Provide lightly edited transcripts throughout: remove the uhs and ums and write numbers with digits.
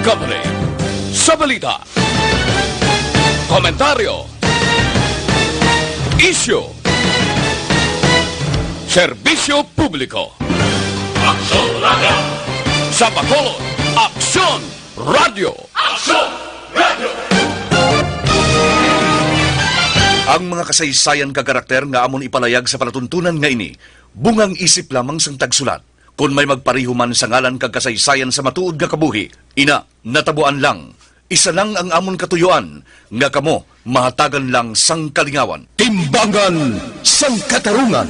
Company sa balita, komentaryo, isyu, serbisyo publiko. Aksyon Radio! Sa Bacolod, Aksyon Radio! Aksyon Radio! Ang mga kasaysayan kagarakter nga amon ipalayag sa palatuntunan nga ini, bungang isip lamang sang tagsulat. Kung may magpariho man sa ngalan kag kasaysayan sa matuod nga kabuhi, ina, natabuan lang. Isa lang ang amon katuyuan, nga kamo, mahatagan lang sang kalingawan. Timbangan sang katarungan.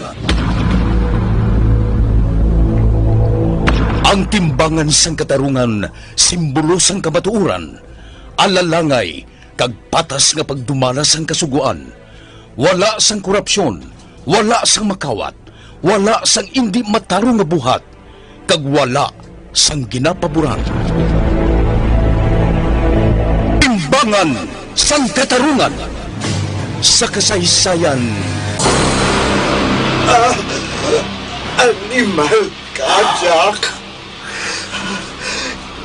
Ang timbangan sang katarungan, simbolo sang kamatuuran. Alalangay, kag patas nga pagdumala sang kasuguan. Wala sang korupsyon, wala sang makawat, wala sang indi matarong nga buhat, kag wala sang ginapaboran. Timbangan sang katarungan sa kasaysayan. Animal ka, Jack.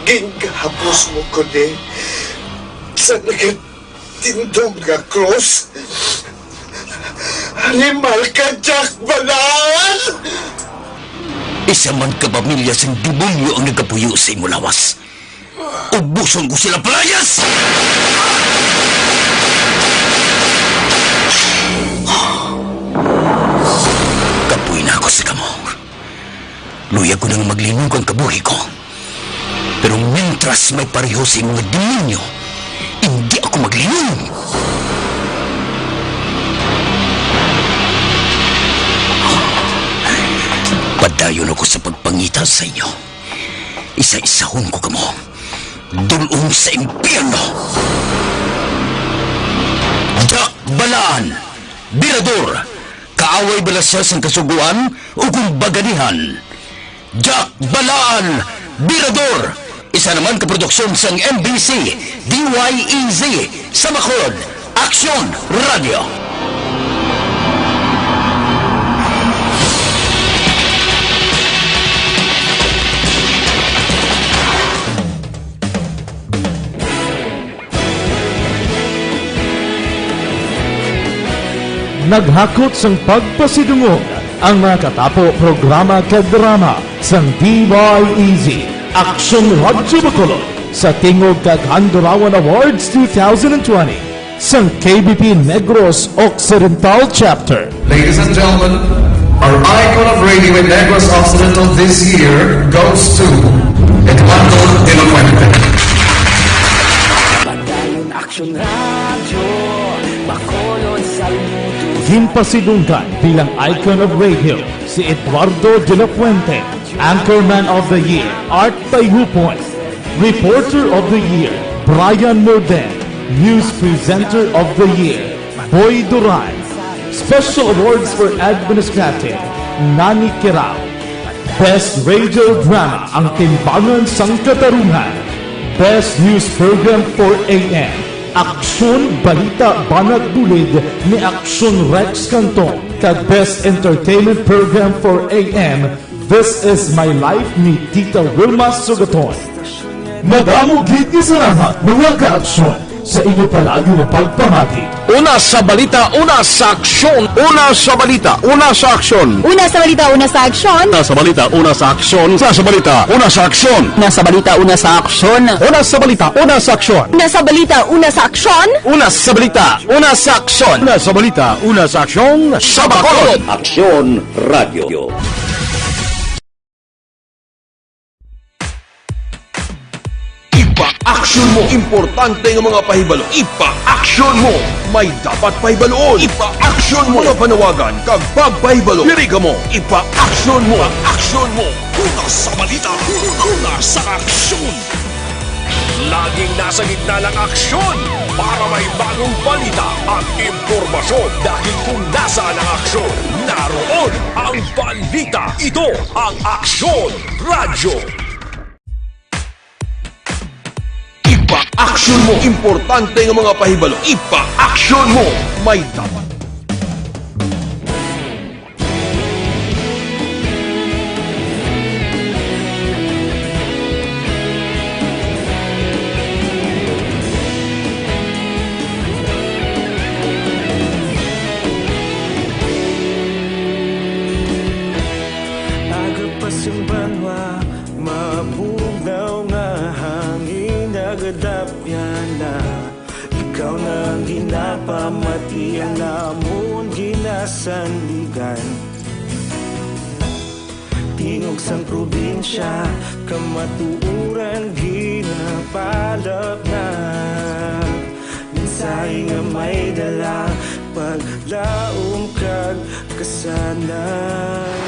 Ginghapos mo ko di sa nagatindong nga cross. Animal ka, Jack Balan! Isa man ka pamilya sang demonyo ang nagkapuyo sa imo lawas. Ubuson ko sila palayas! Kapuy na ako sa kamo. Luya ko nang maglingog ang kabuhi ko. Pero mentras may pareho sa mga demonyo, hindi ako maglingog. Padayon ako sa pagpangita sa inyo. Isa-isahon ko kamo. Dulong sa impyerno. Jack Balaan, Birador, kaaway balasas ang kasuguan o kung baganihan. Jack Balaan, Birador, isa naman kaproduksyon sang MBC, DYEZ, sa Bacolod, Aksyon Radio. Naghakot sang pagpasidungog ang mga katapo programa kag drama sang DYEZ Aksyon Radio Bacolod sa Tingog kag Handurawan Awards 2020 sang KBP Negros Occidental Chapter. Ladies and gentlemen, our icon of radio in Negros Occidental this year goes to Eduardo de la Fuente. Padayon Aksyon Radio, Bacolod Saludo. Himpasidunggan bilang icon of radio si Eduardo de la Fuente, Anchorman of the Year, Art Tayhupon, Reporter of the Year, Brian Morden, News Presenter of the Year, Boy Duran, Special Awards for Administrative, Nani Kirao, Best Radio Drama, ang Timbangan sang Katarungan, Best News Program for AM, Aksyon Balita Banat Bulid ni Aksyon Rex Cantong, kag Best Entertainment Program for AM, This Is My Life ni Tita Wilma Sugaton. Madamo gid ni salamat mga ka-aksyon sa inyo palagi na pagpamati. Una sa balita, una sa aksyon. Una sa balita, una sa aksyon. Una sa balita, una sa aksyon. Una sa balita, una sa aksyon. Una sa balita, una sa aksyon. Una sa balita, una sa aksyon. Una sa balita, una sa aksyon. Una sa balita, una sa aksyon. Una sa balita, una sa aksyon. Una sa balita, una sa aksyon. Sa Bacolod, Aksyon Radio. Ipa-aksyon mo. Importante ng mga pahibalo. Ipa-aksyon mo. May dapat pahibaloon. Ipa-aksyon mo. Mga panawagan kag pagpahibalo. Pili ka mo. Ipa-aksyon mo. Aksyon mo. Una sa balita. Una sa aksyon. Laging nasa gitna ng aksyon para may bagong balita at impormasyon. Dahil kung nasaan ang aksyon, naroon ang balita. Ito ang Aksyon Radio. Ipa-aksyon mo. Importante ng mga pahibalo. Ipa-aksyon mo. May dapat. ginapamati ang namon ginasandigan. Tingog sang probinsya, kamatuuran ginapalap na. Minsay nga may dala, paglaom kag kasanan.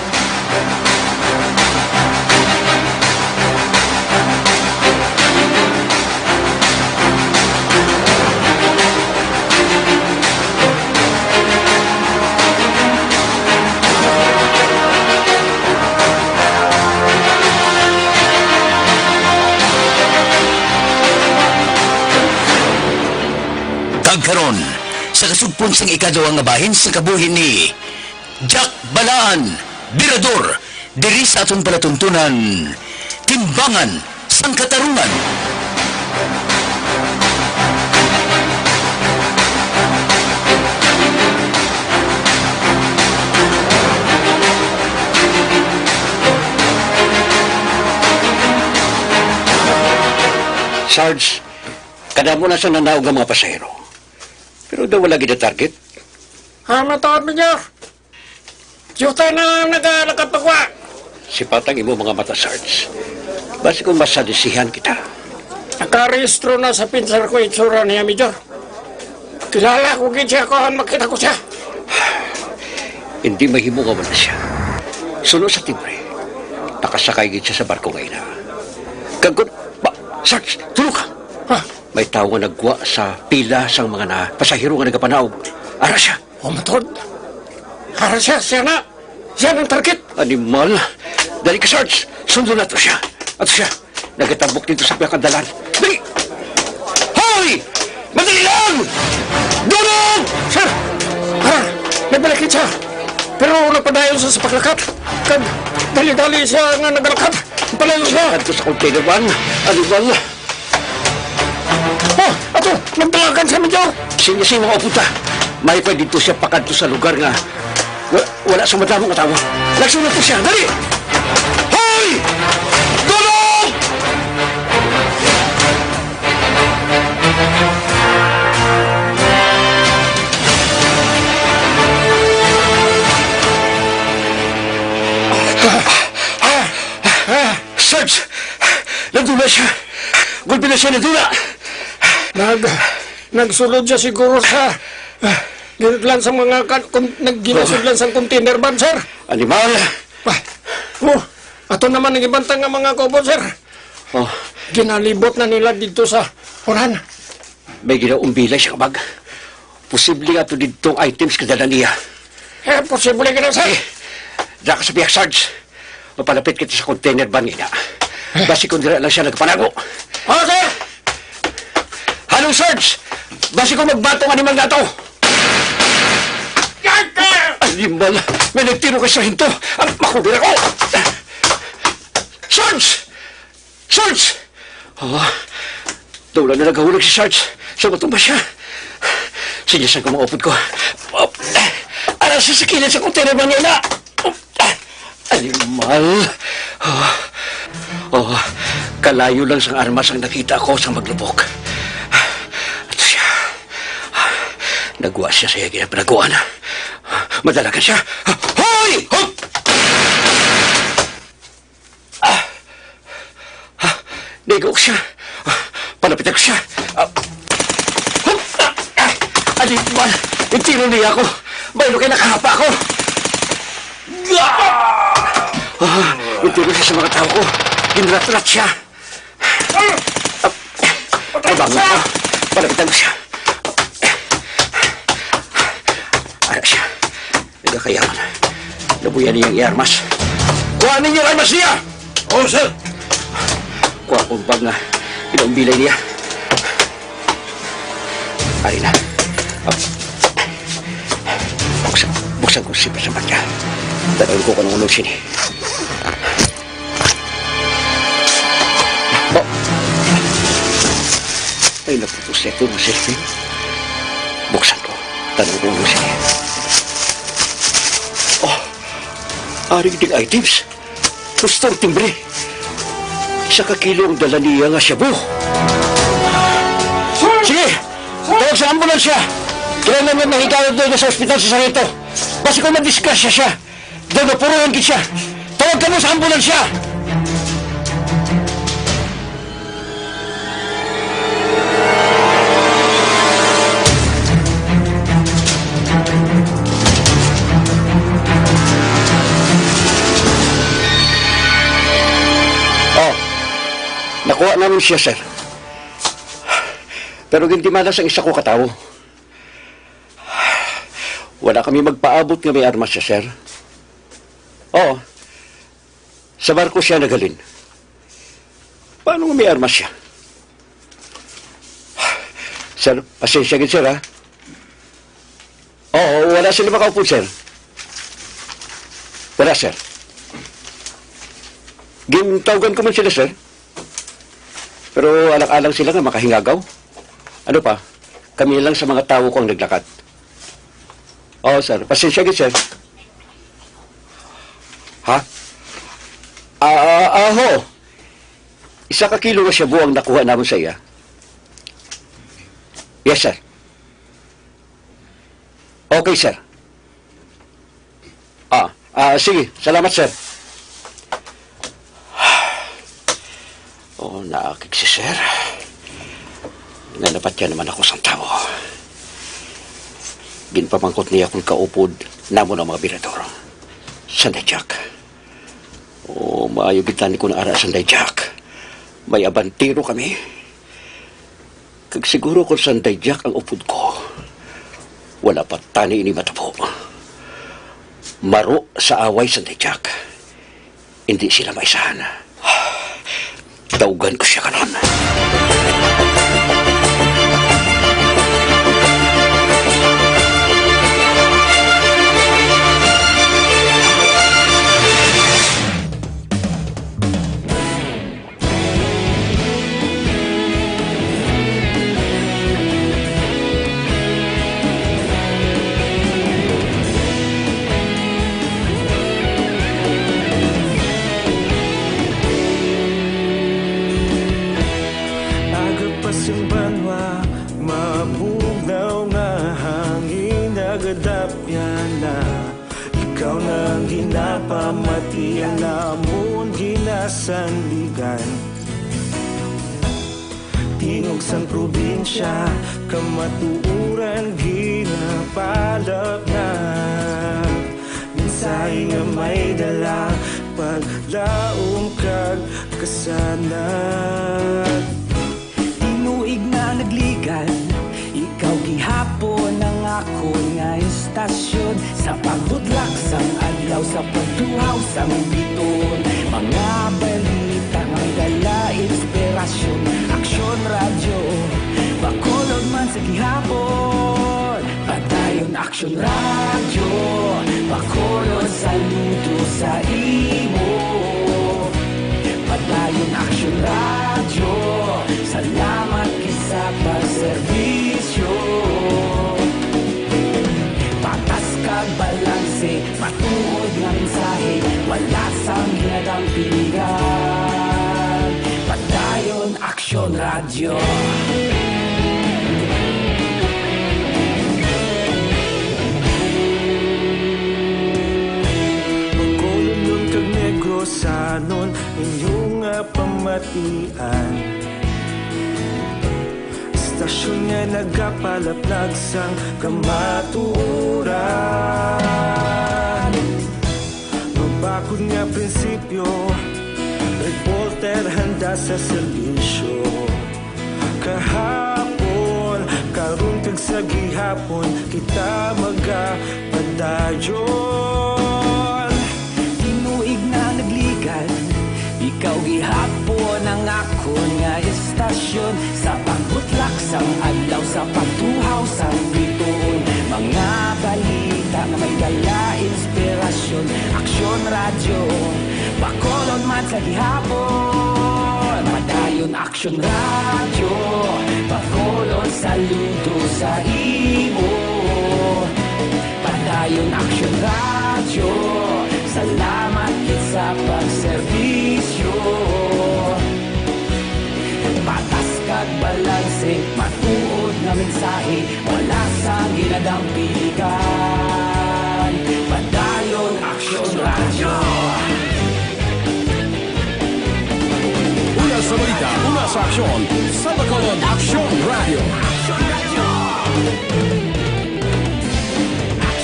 Karon sa kasugpon sang ikaduha nga bahin sa kabuhi ni Jack Balaan, Birador, diri sa aton palatuntunan, Timbangan sang Katarungan. Sarge, kada mo na sa nanaog ang mga pasahero. Pero daw wala gina target. Matawad mo niyo. Yuta na nakapagwa. Sipatang imo mga mata, Sarge. Basi kung masadisihan kita. Nakarehistro na sa pinsar ko itsura niya, Major. Kilala ko gid siya ko, makita ko siya. Hindi mahimo nga wala siya. Sunod sa timbre. Nakasakay gid siya sa barko ngayon. Kagod, Sarge, tulog ka. Ha? May tao nga nagwa sa pila sang mga na pasahero nga nagapanaog. Ara siya. Matod. Hara siya na. Siya ng target. Animal. Dali ka, Sarge. Sundo na to siya. At siya, nagatabok dito sa piyakadalan. Dali! Hoy! Madali lang! Dulong! Sir! Nagbalikin siya. Pero napadayon siya sa paklakat. Kag, dali-dali siya nga nagalakad. Palayo siya. Adto sa container van. Animal. Ato, nagdalagan siya, Major. Sino mga puta. May pa dito siya pakadto sa lugar nga wala sa madamong katawa. Nagsunod po siya. Dali! Hoy! Dulong! Sarge! Nandula siya! Gulpi na siya, nandula! Nagsulod siya siguro sa... ginaglan sa mga... Nagginasudlan sa container van, sir. Animal! Ato naman nagibantang nga mga kobo, sir. Oh, Ginalibot na nila dito sa Oran. may ginaumbila siya kabag. Posible nga ito ditong items kadala niya. Posible ka na, sir. Diyan ka sa biyak, Sarge. Mapalapit kita sa container van nga. Basi kung dira lang siya nagpanago. Sir! Hello, Sarge! Basi kung magbatong animal na ito. Animal! May nagtiro ka sa hinto. Ang makubira ko! Sarge! Sarge! Daw lang na nagahulog si Sarge. Sa matumba siya. Sinyasan ko mga upod ko. Aral sa sakilan sa container van niya. Animal! Kalayo lang sang armas ang nakita ko sa maglubok. At siya, nagwa siya sa iyagin ang panaguan. Madalagan siya. Hoy! Nigo ko siya. Palapitan ko siya. Animal! Itiro niya ako. Baylo kayo nakahapa ako. Itiro siya sa mga tao ko. Ginrat-rat siya. Bangon ko. Palapitan ko siya. Ara siya. Nagkakayaman. Nabuyan niyang i-armas. Kuhanin niya ang armas niya! Oo, sir. Kuha kong bag na pinang bilay niya. Ari na. Buksan ko si pasamat niya. Tanawin ko kung anong sini. Ay, naputos ito ng selfie. Buksan ko. Tanong ko ang sini. Aring ding items. Gustong timbre. Isa ka kilo ang dala niya nga shabu. Sige! Tawag sa ambulansya. Kailan naman mahigawad doon sa ospital sa Sarito. Basi kung madisgrasya siya, doon mapuruhan kit siya. Tawag ka mo sa ambulansya. Nakuha namin siya, sir. Pero gintimalas ang isa ko katawo. Wala kami magpaabot nga may armas siya, sir. Oo. Sa barko siya nagalin. Paano nga may armas siya? Sir, pasensya gid, sir, ha? Oo, wala sila makaupo, sir. Wala, sir. Gintawagan ko man sila, sir. Pero alang-alang sila nga makahingagaw. Ano pa? Kami lang sa mga tao ko ang naglakad. Oo, sir. Pasensya gid, sir. Ha? Ho. 1 kilo na siya buwang nakuha namin sa iya. Yes, sir. Okay, sir. Sige. Salamat, sir. Naakik si sir. Nanapat niya naman ako sa tao. Ginpamangkot niya kung kaupod namo ng mga birador. Sanday Jack. Maayo gitani ko na ara Sanday Jack. May abantiro kami. Kag siguro kung Sanday Jack ang upod ko, wala pa tani ini matapo. Maro sa away Sanday Jack. Hindi sila maisahan. Taugan ko siya kanon. Ikaw nang ginapamati ang namon ginasandigan. Tingog sang probinsya, kamatuuran ginapalap na. Minsay nga may dala, paglaom kag kasanat. Tinuig na nagligan, ikaw gihapon ang ako nga istasyon. Sa pagbudlak sang adlaw, sa pagtuhaw sang biton. Mga balita nga dala inspirasyon. Aksyon radyo, bakulog man sa gihapon. Padayon aksyon radyo, bakulog saludo sa imo. Padayon aksyon radyo, salamat kisa pagserbisyo. Patas kag balanse, matuod nga mensahe, wala sang ginadang piligan. Padayon aksyon radyo. Magkulunod kag negosanon, inyong nga pamatian. Istasyon nga nagapalaplag sang kamaturan. Mabakod nga prinsipyo, reporter handa sa serbisyo. Kahapon, karon kag sa gihapon, kita magapadayon. Tinuig na nagligan, ikaw gihapon ang ako nga istasyon. Sa pagbutlak sang adlaw, sa pagtuhaw sang bituon. Mga balita na may dala inspirasyon. Aksyon radyo, bakolon man sa gihapon. Padayon aksyon radyo, bakolon saludo sa imo. Padayon aksyon radyo, salamat sa pagserbisyo. Patas kag balanse, matuod nga mensahe, biyahe, wala sa ginadang pilikan. Batalyon Action Radio. Una sa balita, una sa aksyon, sa Bacolod Action Radio.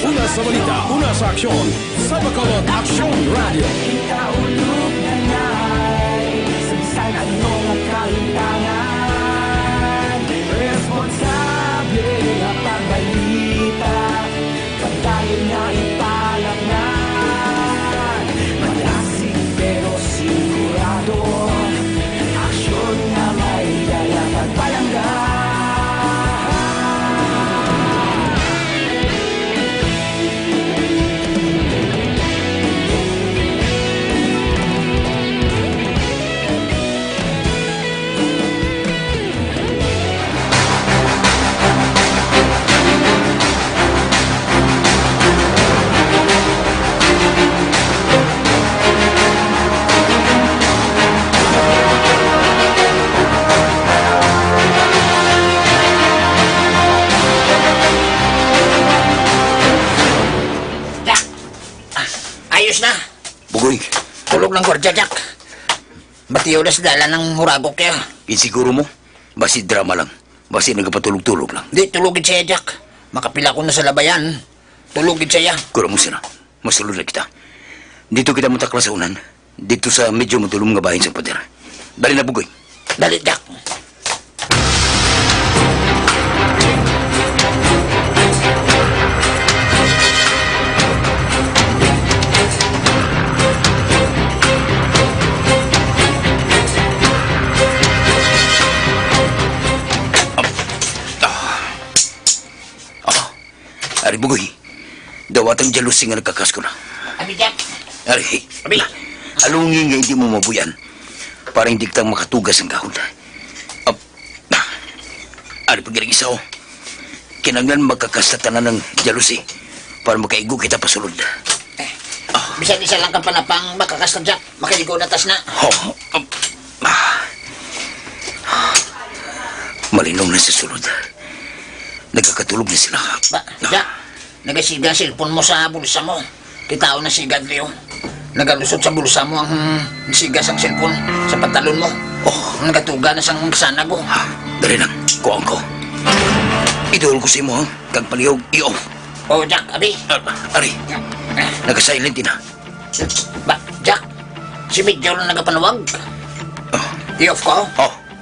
Una sa balita, una sa aksyon, sa Bacolod Action Radio. Ikaulog na na'y sansan anong ang kahintangan. Responsable na pagbalita, pagtayon na ipalaknan. Malasig pero sigurado, aksyon na may dala pagpalanggan. Ayos na. Bugoy, Tulog ng gwardiya, Jack. Batiyo na sa dala ng huragok kaya. insiguro mo? Basi drama lang. Basi nagpatulog-tulog lang. Di, tulogin siya, Jack. Makapila ko na sa labayan. Tulogin siya. Kura mo sila. Masulod na kita. Dito kita matakla sa unan. Dito sa medyo matulong nga bahin sa pader. Dali na, Bugoy. Dali, Jack. Ari, Bugoy. Dawatang jalusi nga nagkakas ko na. Abi, Jack. Ari, Abi. alungin nga hindi mo mabuyan para hindi kitang makatugas ang kahon. Ari, pagkiring isa oh. Kinanglan magkakastatanan ng jalusi para makaigo kita pasulod. Bisan isa lang ka pa na pang makakasta, Jack. Makaligo na tas na. Malinaw na sa sulod. Nagkakatulog na sila. Jack, nagasiga ang cellphone mo sa bulsa mo. Kitao na sigad, Leo. Nagalusot sa bulsa mo ang sigas ang cellphone sa pantalon mo. Nagatuga na sang sana ko. Dali lang, kuhaan ko. Idol ko sa imo, kag palihog, i-off. Oh, Jack, abi. Ari, nag-silent din ha. Jack, si Medyo lang nagapanawag. I-off ko?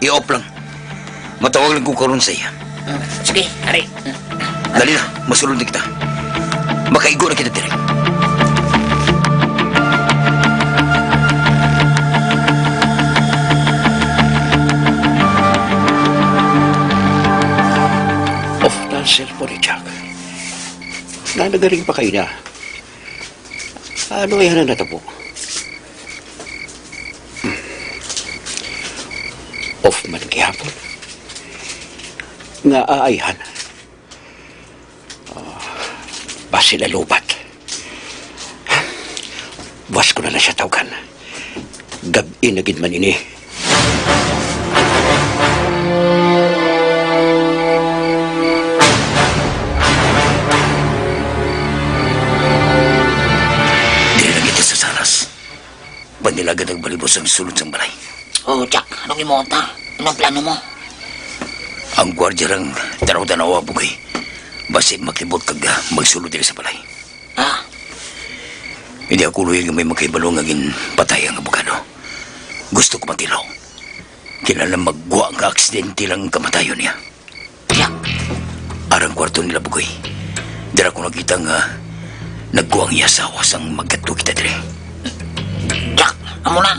I-off lang. Matawag lang ko karon sa iya. Sige, Ari. Dali na, masulod na kita. Makaigo na kita direk. Off na ang cellphone ni Jack. Nanagaling pa kayo na. Ano yan na natabo? Off man gihapon. Nga aayhan. Basi na lubat. Buwas ko na lang siya tawgan. Gabi na gid man ini. Dili lang kita sa saras. Panilagan ang balibos ang sulod sa balay. Oh, Jack, anong imonta? Anong plano mo? Ang gwardya lang tanaw-tanawa, Bugoy. Basi makibot kag magsulod diri sa balay. Hindi ako luya nga may magkaibalo nga patay ang abogado. Gusto ko matilaw. Kinala magwa nga aksidente lang kamatayon niya. Arang kwarto nila, Bugoy. Dira ko nakita nga nagguang iya sa awas ang magkatu kita diri. Jack, amo na.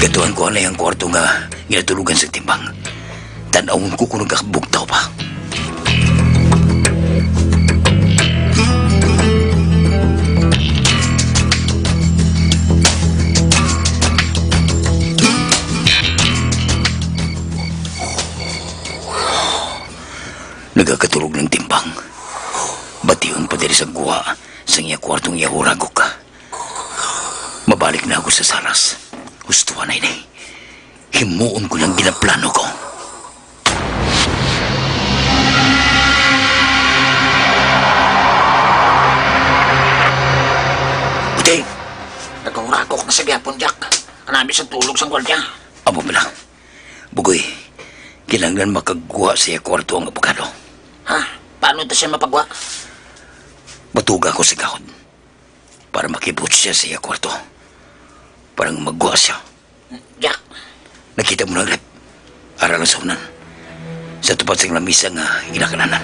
Gatuan ko na yung kwarto nga ginatulugan sa timbang. Tanawon ko kung nagkakabugtaw pa. Nagkakatulog ng timbang. Batiyon pa diri sa guwa sa iya kwartong iya huragok ka. Mabalik na ako sa saras. Gustuhan na ini. Himuon ko ng ginaplano ko. sa gyapon, Jack. Kanabi sa tulog sa gwardya. Amo pala. Bugoy, kailangan makagwa siya kwarto ang abogado. Ha? Paano ito siya mapagwa? Matuga ko sa kahon para makibot siya sa iya kwarto. Parang magwa siya. Jack, Nakita mo ng rep. Aral sa unan. Sa tupad sa lamisa nga inakananan.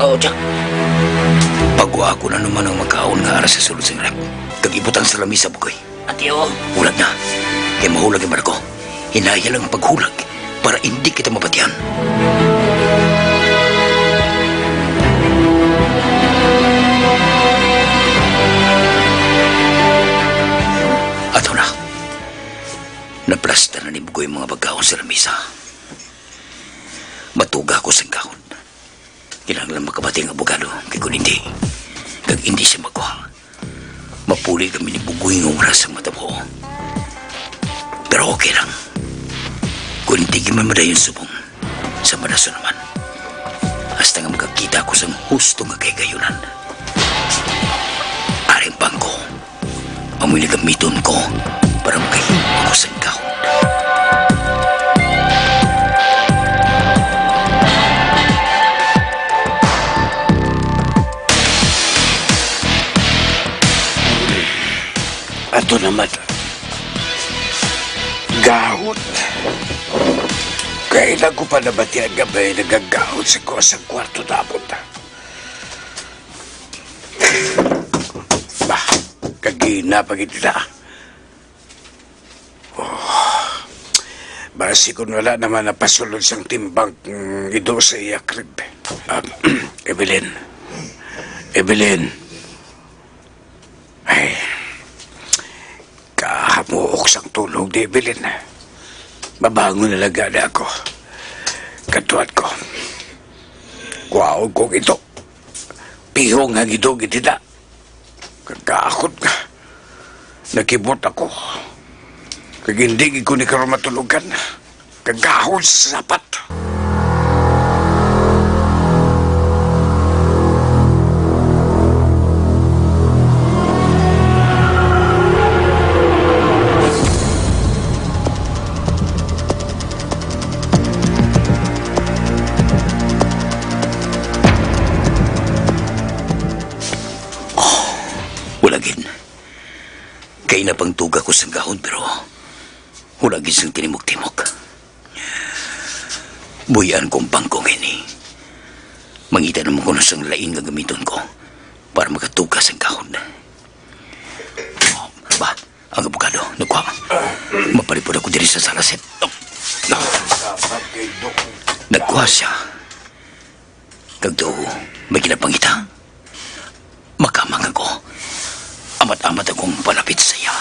oo, Jack. Pagwa ako na naman ang magkaon nga aras sa sulod sa rep. Kag-ibutan sa lamisa, Bugoy. Atiyo, Ulat na. Kaya mahulag yung barko. Hinaya lang ang paghulag para hindi kita mabatian. Ato na. Naplasta na ni Bugoy yung mga bagkaon sa lamisa. Matuga ko sa kahon. Kinahanglan makabati ang abogado kay kung hindi. Kag hindi siya magkuha. Mapuli kami ni Bugoy ng oras sa mata mo. Pero okay lang. Kung hindi man madayon subong, sa manaso naman. Hasta nga magkakita ko sa husto nga kayunan. Aring bangko, amoy gamiton ko para makahimpo ko sa kahon. Ato naman. Gahot. Kailan ko pa nabati ang gabay nagagahot sa ko sa kwarto tapon na. Bah, kagina pa kita. Basi kung wala naman napasulod sang timbang ido sa iya krib. Evelyn. Evelyn. Ay, kahamuok sang tulog di Evelyn. Mabangon na lang gana ako. Katuan ko. Kuwaon ko ito. Piho nga ito gitida. Kagakot nga. Nakibot ako. Kagindig ko ni karon matulugan. Kagahol sa sapat. Hulagin. Kaya na pang tuga ko sa gahon pero hulagin sang tinimok-timok. Buyan kong bangkong ini. Mangita naman ko na sang lain nga gamiton ko para makatuga sa gahon. Ba, ang abogado, nagwa. Maparipod ako diri sa salasit. Nagkuha siya. Kagdo, may kinapangita. Makamang ako. Amat-amat akong palapit sa iya.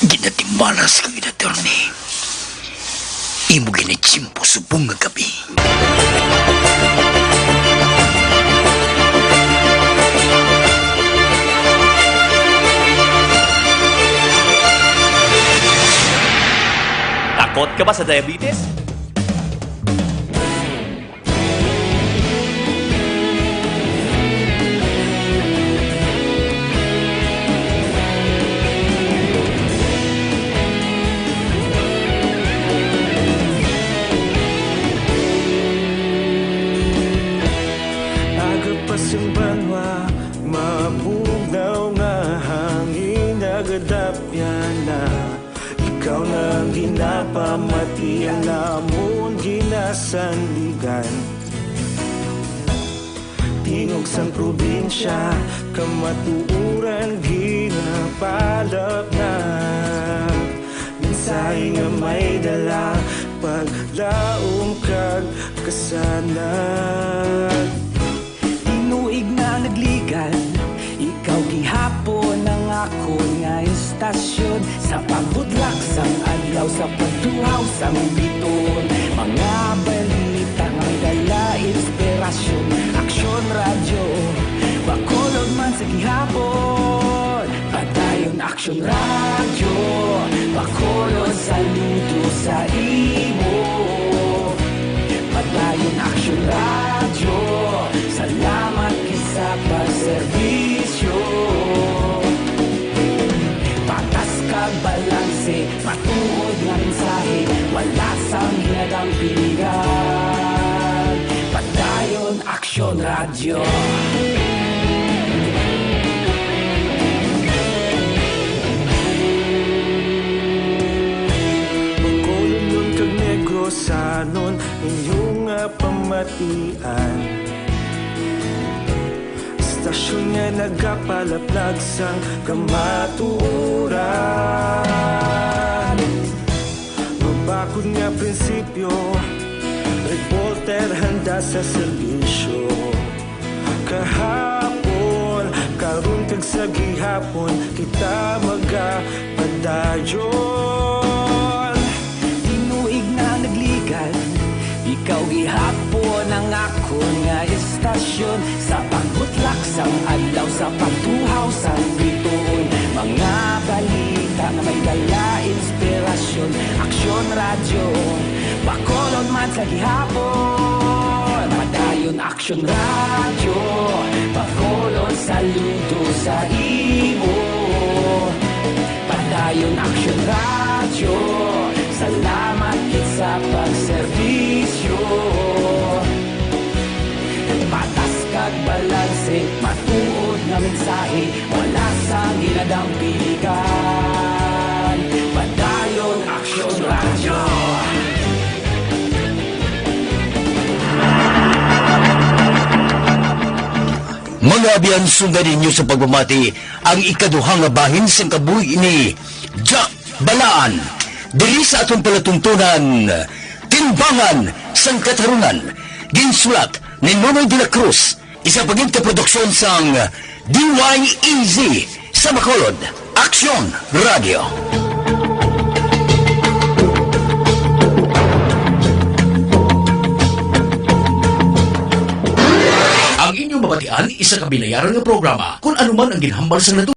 Ginatimalas kang inatorni. Imo ginitsimpo subong nga gabi. Takot ka ba sa diabetes? Agapasumbanwa, mapugnaw nga hangin nagadapyan na. Ikaw nang ginapamati ang namon ginasandigan. Tingog sang probinsya, kamatuuran ginapalap na. Minsay nga may dala, paglaom kag kasanag. Inuig na nagligan, ikaw gihapon ang ako nga istasyon. Sa pagbudlak sang adlaw, sa pagtuhaw sang biton. Mga balita nga dala inspirasyon. Aksyon radyo, bakulog man sa gihapon. Padayon aksyon radyo, bakulog saludo sa imo. Padayon aksyon radyo, salamat kisa pagserbisyo. Aksyon Radyo. Pagkulong kag negosanon inyong pamatian. Stasyon nga nagapalaplag sang kamaturan. Mabakod nga prinsipyo, reporter handa sa serbisyo. Kahapon, karon kag sa gihapon, kita magapadayon. Tinuig na nagligan, ikaw gihapon ang ako nga istasyon. Sa pagbutlak sang adlaw, sa pagtuhaw sa bituon, mga balita na may dala inspirasyon. Aksyon Radyo, bakolon man sa gihapon. Padayon Aksyon Radyo, bakolon saludo sa imo. Padayon Aksyon Radyo, salamat kit sa pagserbisyo. Patas kag balanse, matuod nga mensahe, wala sa ginadampiligan. Padayon Aksyon Radyo. Mga abiyan, sundan ninyo sa pagmamati ang ikaduhang nga bahin sa kabuhi ni Jack Balaan. Diri sa atong palatuntunan, Timbangan sang Katarungan. Ginsulat ni Nonoy de la Cruz, isa paging produksyon sang DYEZ sa Bacolod. Aksyon Radio. Ang inyong mabatian, isa kabilayaran ng programa kung anuman ang ginhambal sa